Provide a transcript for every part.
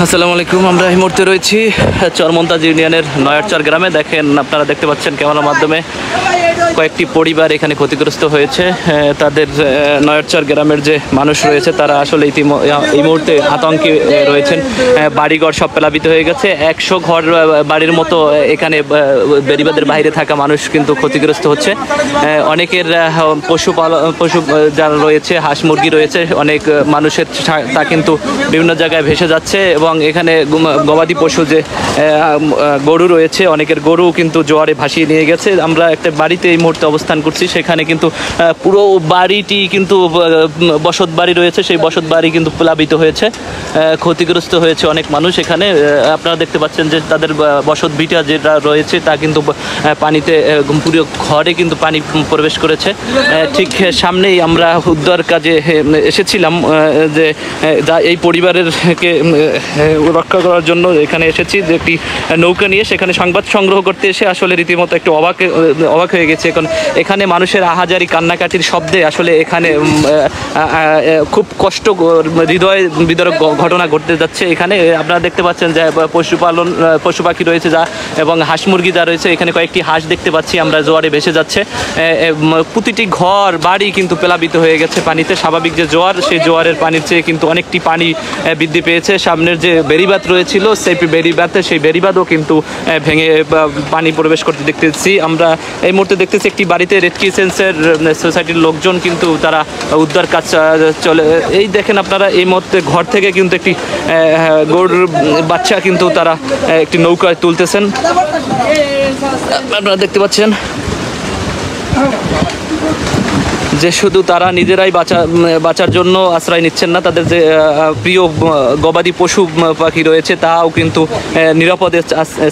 আসসালামু আলাইকুম। আমরা এই মুহূর্তে রয়েছি চরমন্তাজ ইউনিয়নের নয়ারচর গ্রামে। দেখেন, আপনারা দেখতে পাচ্ছেন ক্যামেরার মাধ্যমে কয়েকটি পরিবার এখানে ক্ষতিগ্রস্ত হয়েছে। তাদের নয়ারচর গ্রামের যে মানুষ রয়েছে তারা আসলে এই মুহূর্তে আতঙ্কে রয়েছেন। বাড়িঘর সব প্লাবিত হয়ে গেছে। 100 ঘর বাড়ির মতো এখানে বেড়িবাঁধের বাইরে থাকা মানুষ কিন্তু ক্ষতিগ্রস্ত হচ্ছে। অনেকের পশু যারা রয়েছে, হাঁস মুরগি রয়েছে, অনেক মানুষের তা কিন্তু বিভিন্ন জায়গায় ভেসে যাচ্ছে। এবং এখানে গবাদি পশু যে গরু রয়েছে, অনেকের গরু কিন্তু জোয়ারে ভাসিয়ে নিয়ে গেছে। আমরা একটা বাড়িতে এই মুহূর্তে অবস্থান করছি, সেখানে কিন্তু পুরো বাড়িটি কিন্তু বসত বাড়ি রয়েছে, সেই বসত বাড়ি কিন্তু প্লাবিত হয়েছে, ক্ষতিগ্রস্ত হয়েছে অনেক মানুষ। এখানে আপনারা দেখতে পাচ্ছেন যে তাদের বসত ভিটা যেটা রয়েছে তা কিন্তু পানিতে পুরো ঘরে কিন্তু পানি প্রবেশ করেছে। ঠিক সামনেই আমরা উদ্ধার কাজে এসেছিলাম, যে এই পরিবারেরকে রক্ষা করার জন্য এখানে এসেছি, যে একটি নৌকা নিয়ে সেখানে সংবাদ সংগ্রহ করতে এসে আসলে রীতিমতো একটু অবাক হয়ে গেছে। এখানে মানুষের আহাজারি কান্নাকাটির শব্দে আসলে এখানে খুব কষ্ট, হৃদয় বিদারক ঘটনা ঘটতে যাচ্ছে। এখানে আপনারা দেখতে পাচ্ছেন যে পশু পাখি রয়েছে যা, এবং হাঁস মুরগি যা রয়েছে, এখানে কয়েকটি হাঁস দেখতে পাচ্ছি আমরা জোয়ারে ভেসে যাচ্ছে। প্রতিটি ঘর বাড়ি কিন্তু প্লাবিত হয়ে গেছে পানিতে। স্বাভাবিক যে জোয়ার, সেই জোয়ারের পানির চেয়ে কিন্তু অনেকটি পানি বৃদ্ধি পেয়েছে। সামনের যে বেড়িবাঁধ রয়েছিল, সেই বেড়িবাঁধও কিন্তু ভেঙে পানি প্রবেশ করতে দেখতেছি। আমরা এই মুহূর্তে দেখতেছি একটি বাড়িতে রেড ক্রিসেন্টের সোসাইটির লোকজন কিন্তু তারা উদ্ধার কাজ চলে। এই দেখেন আপনারা, এই মুহূর্তে ঘর থেকে কিন্তু একটি গরুর বাচ্চা কিন্তু তারা একটি নৌকায় তুলতেছেন, আপনারা দেখতে পাচ্ছেন যে শুধু তারা নিজেরাই বাঁচার জন্য আশ্রয় নিচ্ছেন না, তাদের যে প্রিয় গবাদি পশু পাখি রয়েছে তাও কিন্তু নিরাপদ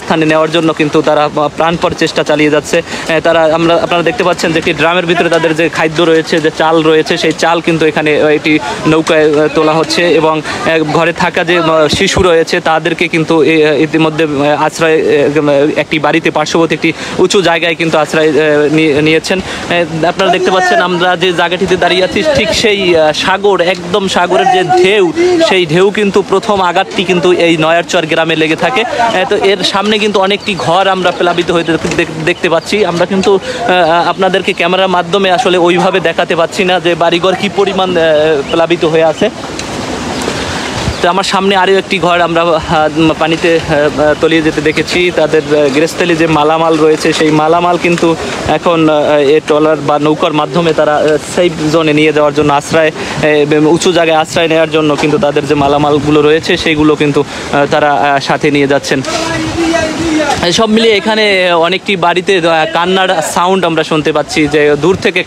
স্থানে নেওয়ার জন্য কিন্তু তারা প্রাণপর চেষ্টা চালিয়ে যাচ্ছে। আপনারা দেখতে পাচ্ছেন যে একটি ড্রামের ভিতরে তাদের যে খাদ্য রয়েছে, যে চাল রয়েছে, সেই চাল কিন্তু এখানে এটি নৌকায় তোলা হচ্ছে। এবং ঘরে থাকা যে শিশু রয়েছে তাদেরকে কিন্তু ইতিমধ্যে আশ্রয় একটি বাড়িতে পার্শ্ববর্তী একটি উঁচু জায়গায় কিন্তু আশ্রয় নিয়েছেন। আপনারা দেখতে পাচ্ছেন আমরা যে জায়গাটিতে দাঁড়িয়ে আছি, ঠিক সেই সাগর, একদম সাগরের যে ঢেউ, সেই ঢেউ কিন্তু প্রথম আঘাতটি কিন্তু এই নয়ারচর গ্রামে লেগে থাকে। তো এর সামনে কিন্তু অনেকটি ঘর আমরা প্লাবিত হয়ে দেখতে পাচ্ছি। আমরা কিন্তু আপনাদেরকে ক্যামেরার মাধ্যমে আসলে ওইভাবে দেখাতে পাচ্ছি না যে বাড়িঘর কি পরিমাণ প্লাবিত হয়ে আছে। তো আমার সামনে আরও একটি ঘর আমরা পানিতে তলিয়ে যেতে দেখেছি। তাদের গৃহস্থলী যে মালামাল রয়েছে, সেই মালামাল কিন্তু এখন এই ট্রলার বা নৌকার মাধ্যমে তারা সেফ জোনে নিয়ে যাওয়ার জন্য, আশ্রয় উঁচু জায়গায় আশ্রয় নেওয়ার জন্য কিন্তু তাদের যে মালামালগুলো রয়েছে সেইগুলো কিন্তু তারা সাথে নিয়ে যাচ্ছেন। সব মিলিয়ে এখানে অনেকটি বাড়িতে কান্নার সাউন্ড আমরা শুনতে পাচ্ছি, যে দূর থেকে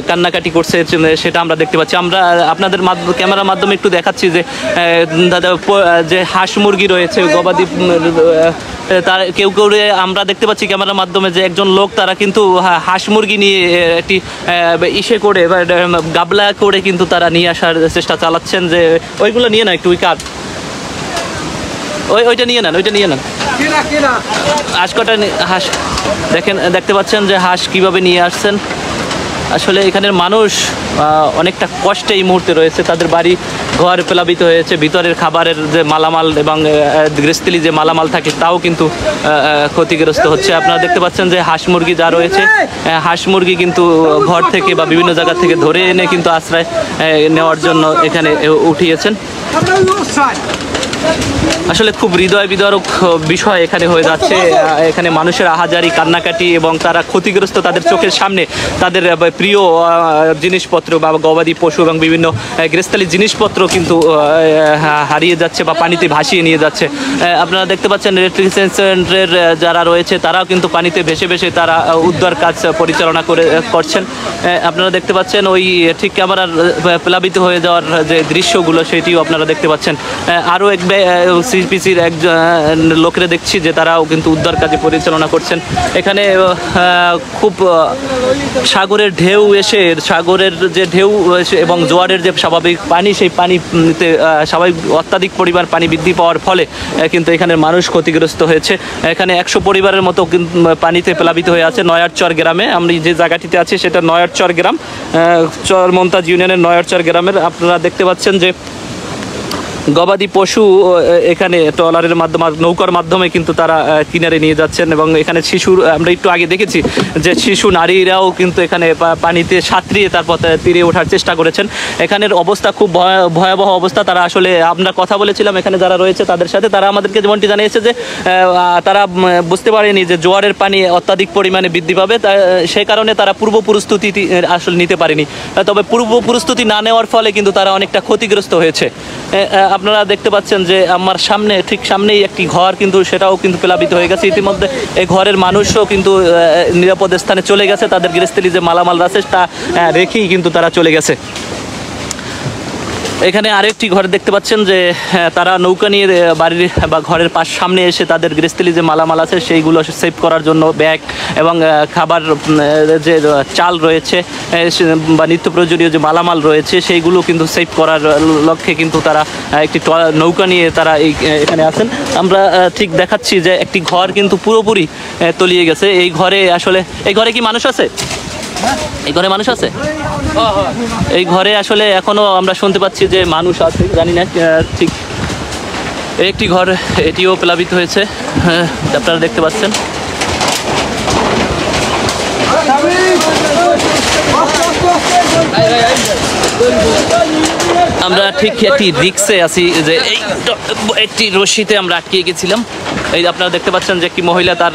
কান্নাকাটি করছে সেটা আমরা দেখতে পাচ্ছি। আমরা আপনাদের ক্যামেরার মাধ্যমে একটু দেখাচ্ছি যে যে হাঁস মুরগি রয়েছে, গবাদি, তার কেউ আমরা দেখতে পাচ্ছি ক্যামেরার মাধ্যমে যে একজন লোক তারা কিন্তু হাঁস মুরগি নিয়ে একটি করে গাবলা করে কিন্তু তারা নিয়ে আসার চেষ্টা চালাচ্ছেন। যে ওইগুলো নিয়ে না, একটু ওইটা নিয়ে নেন হাঁস কটা হাঁস দেখতে পাচ্ছেন যে হাঁস কিভাবে নিয়ে আসছেন। আসলে এখানের মানুষ অনেকটা কষ্টে এই মুহূর্তে রয়েছে, তাদের বাড়ি ঘর প্লাবিত হয়েছে, ভিতরের খাবারের যে মালামাল এবং গৃহস্থলী যে মালামাল থাকে তাও কিন্তু ক্ষতিগ্রস্ত হচ্ছে। আপনারা দেখতে পাচ্ছেন যে হাঁস মুরগি যা রয়েছে, হাঁস মুরগি কিন্তু ঘর থেকে বা বিভিন্ন জায়গা থেকে ধরে এনে কিন্তু আশ্রয় নেওয়ার জন্য এখানে উঠিয়েছেন। আসলে খুব হৃদয় বিদারক বিষয় এখানে হয়ে যাচ্ছে। এখানে মানুষের আহাজারি, কান্নাকাটি, এবং তারা ক্ষতিগ্রস্ত, তাদের চোখের সামনে তাদের প্রিয় জিনিসপত্র বা গবাদি পশু এবং বিভিন্ন গৃহস্থলী জিনিসপত্র কিন্তু হারিয়ে যাচ্ছে বা পানিতে ভাসিয়ে নিয়ে যাচ্ছে। আপনারা দেখতে পাচ্ছেন রেড ক্রিসেন্টের যারা রয়েছে তারাও কিন্তু পানিতে ভেসে ভেসে তারা উদ্ধার কাজ পরিচালনা করছেন। আপনারা দেখতে পাচ্ছেন ওই ঠিক ক্যামেরার প্লাবিত হয়ে যাওয়ার যে দৃশ্যগুলো সেটিও আপনারা দেখতে পাচ্ছেন। আরও এক সিপিসির একজন লোকেরা দেখছি যে তারাও কিন্তু উদ্ধার কাজে পরিচালনা করছেন। এখানে খুব সাগরের ঢেউ এসে, সাগরের যে ঢেউ এবং জোয়ারের যে স্বাভাবিক পানি, সেই পানিতে স্বাভাবিক অত্যাধিক পরিমাণ পানি বৃদ্ধি পাওয়ার ফলে কিন্তু এখানের মানুষ ক্ষতিগ্রস্ত হয়েছে। এখানে 100 পরিবারের মতো পানিতে প্লাবিত হয়ে আছে নয়ারচর গ্রামে। আমি যে জায়গাটিতে আছি সেটা নয়ারচর গ্রাম, চরমন্তাজ ইউনিয়নের নয়ারচর গ্রামের। আপনারা দেখতে পাচ্ছেন যে গবাদি পশু এখানে ট্রলারের মাধ্যমে নৌকার মাধ্যমে কিন্তু তারা কিনারে নিয়ে যাচ্ছেন এবং এখানে শিশুর আমরা একটু আগে দেখেছি যে শিশু নারীরাও কিন্তু এখানে পানিতে সাঁতরিয়ে তারপর তীরে ওঠার চেষ্টা করেছেন। এখানের অবস্থা খুব ভয়াবহ অবস্থা। তারা আসলে আমরা কথা বলেছিলাম এখানে যারা রয়েছে তাদের সাথে, তারা আমাদেরকে যেমনটি জানিয়েছে যে তারা বুঝতে পারেনি যে জোয়ারের পানি অত্যাধিক পরিমাণে বৃদ্ধি পাবে, সেই কারণে তারা পূর্ব প্রস্তুতি আসলে নিতে পারেনি। তবে পূর্ব প্রস্তুতি না নেওয়ার ফলে কিন্তু তারা অনেকটা ক্ষতিগ্রস্ত হয়েছে। আপনারা দেখতে পাচ্ছেন যে আমার সামনে ঠিক সামনেই একটি ঘর কিন্তু সেটাও কিন্তু প্লাবিত হয়ে গেছে। ইতিমধ্যে এই ঘরের মানুষও কিন্তু নিরাপদ স্থানে চলে গেছে, তাদের গৃহস্থলী যে মালামাল আছে তা রেখেই কিন্তু তারা চলে গেছে। এখানে আরেকটি ঘর দেখতে পাচ্ছেন যে তারা নৌকা নিয়ে বাড়ির বা ঘরের সামনে এসে তাদের গৃহস্থলী যে মালামাল আছে সেইগুলো সেভ করার জন্য ব্যাগ এবং খাবার যে চাল রয়েছে বা নিত্য প্রয়োজনীয় যে মালামাল রয়েছে সেইগুলো কিন্তু সেভ করার লক্ষ্যে কিন্তু তারা একটি নৌকা নিয়ে তারা এখানে আছেন। আমরা ঠিক দেখাচ্ছি যে একটি ঘর কিন্তু পুরোপুরি তলিয়ে গেছে। এই ঘরে আসলে এই ঘরে কি মানুষ আছে? এই ঘরে মানুষ আছে? এই ঘরে আসলে এখনো আমরা শুনতে পাচ্ছি যে মানুষ আছে, জানি না ঠিক। একটি ঘর এটিও প্লাবিত হয়েছে, আপনারা দেখতে পাচ্ছেন। আমরা ঠিক একটি রিক্সে আছি যে এই একটি রশিতে আমরা আটকে গেছিলাম। এই আপনারা দেখতে পাচ্ছেন যে একটি মহিলা তার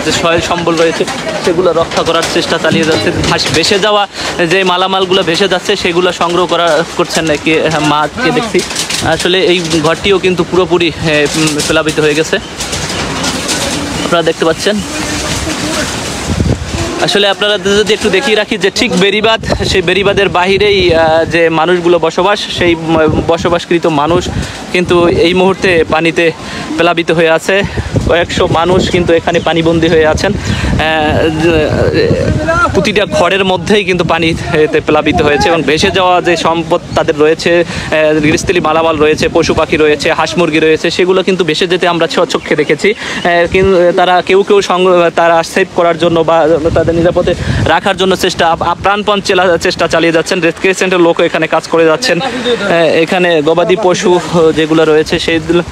যে সহায় সম্বল রয়েছে সেগুলো রক্ষা করার চেষ্টা চালিয়ে যাচ্ছে। ভেসে যাওয়া যে মালামালগুলো ভেসে যাচ্ছে সেগুলো সংগ্রহ করছেন নাকি মাকে দেখছি। আসলে এই ঘরটিও কিন্তু পুরোপুরি প্লাবিত হয়ে গেছে, আপনারা দেখতে পাচ্ছেন। আসলে আপনারা যদি একটু দেখিয়ে রাখি যে ঠিক বেড়িবাঁধ, সেই বেড়িবাঁধের বাহিরেই যে মানুষগুলো বসবাস, সেই বসবাসকৃত মানুষ কিন্তু এই মুহূর্তে পানিতে প্লাবিত হয়ে আছে। কয়েকশো মানুষ কিন্তু এখানে পানিবন্দী হয়ে আছেন। প্রতিটা ঘরের মধ্যেই কিন্তু পানিতে প্লাবিত হয়েছে এবং ভেসে যাওয়া যে সম্পদ তাদের রয়েছে, গৃহস্থলী মালামাল রয়েছে, পশু পাখি রয়েছে, হাঁস মুরগি রয়েছে, সেগুলো কিন্তু ভেসে যেতে আমরা চোখে দেখেছি। কিন্তু তারা কেউ তারা সেভ করার জন্য বা তাদের নিরাপদে রাখার জন্য প্রাণপণ চেষ্টা চালিয়ে যাচ্ছেন। রেস্কিউ সেন্টার লোক এখানে কাজ করে যাচ্ছেন। এখানে গবাদি পশু যেগুলো রয়েছে সেইগুলো